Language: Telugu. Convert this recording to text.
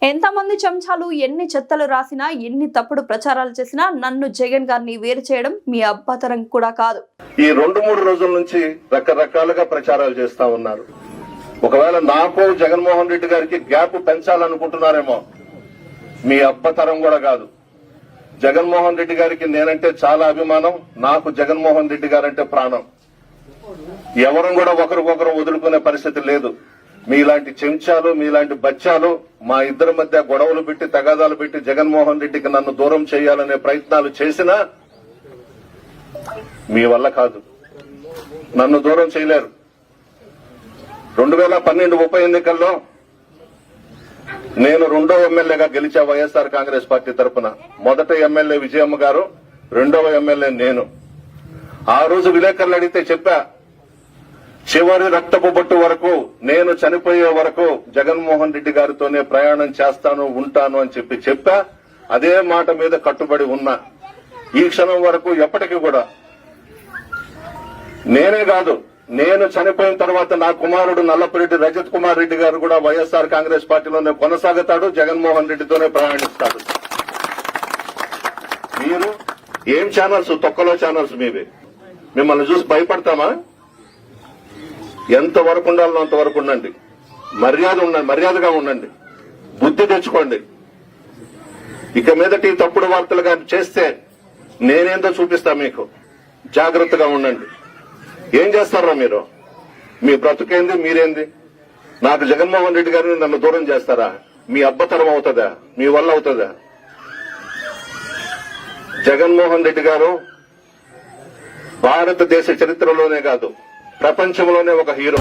ఎంతమంది చెంచాలు ఎన్ని చెత్తలు రాసినా ఎన్ని తప్పుడు ప్రచారాలు చేసినా నన్ను జగన్ గారిని వేరు చేయడం మీ అబ్బతరం కూడా కాదు. ఈ 2-3 రోజుల నుంచి రకరకాలుగా ప్రచారాలు చేస్తా ఉన్నారు. ఒకవేళ నాకు జగన్మోహన్ రెడ్డి గారికి గ్యాప్ పెంచాలనుకుంటున్నారేమో. మీ అబ్బతరం కూడా కాదు. జగన్మోహన్ రెడ్డి గారికి నేనంటే చాలా అభిమానం. నాకు జగన్మోహన్ రెడ్డి గారంటే ప్రాణం. ఎవరం కూడా ఒకరికొకరు వదులుకునే పరిస్థితి లేదు. మీలాంటి చెంచాలు, మీలాంటి బచ్చాలు మా ఇద్దరి మధ్య గొడవలు పెట్టి తగాదాలు పెట్టి జగన్మోహన్ రెడ్డికి నన్ను దూరం చేయాలనే ప్రయత్నాలు చేసినా మీ వల్ల కాదు. నన్ను దూరం చేయలేరు. 2012 ఉప ఎన్నికల్లో నేను 2వ ఎమ్మెల్యేగా గెలిచా వైఎస్ఆర్ కాంగ్రెస్ పార్టీ తరఫున. మొదట ఎమ్మెల్యే విజయమ్మ గారు, 2వ ఎమ్మెల్యే నేను. ఆ రోజు విలేకరులు అడిగితే చెప్పా, చివరి రక్తపు బొట్టు వరకు, నేను చనిపోయే వరకు జగన్మోహన్ రెడ్డి గారితోనే ప్రయాణం చేస్తాను, ఉంటాను అని చెప్పా. అదే మాట మీద కట్టుబడి ఉన్నా. ఈ క్షణం వరకు ఎప్పటికీ కూడా. నేనే కాదు, నేను చనిపోయిన తర్వాత నా కుమారుడు నల్లపురెడ్డి రజత్ కుమార్ రెడ్డి గారు కూడా వైఎస్ఆర్ కాంగ్రెస్ పార్టీలోనే కొనసాగుతాడు, జగన్మోహన్ రెడ్డితోనే ప్రయాణిస్తాడు. మీరు ఏం ఛానల్స్, తొక్కలో ఛానల్స్ మీవి. మిమ్మల్ని చూసి భయపడతామా? ఎంతవరకు ఉండాలో అంతవరకు ఉండండి. మర్యాదగా ఉండండి. బుద్ధి తెచ్చుకోండి. ఇక మీదటి తప్పుడు వార్తలు కానీ చేస్తే నేనేందో చూపిస్తా మీకు. జాగ్రత్తగా ఉండండి. ఏం చేస్తారా మీరు? మీ బ్రతుకేంది, మీరేంది? నాకు జగన్మోహన్ రెడ్డి గారిని నన్ను దూరం చేస్తారా? మీ అబ్బతరం అవుతుందా? మీ వల్ల అవుతుందా? జగన్మోహన్ రెడ్డి గారు భారతదేశ చరిత్రలోనే కాదు, ప్రపంచంలోనే ఒక హీరో.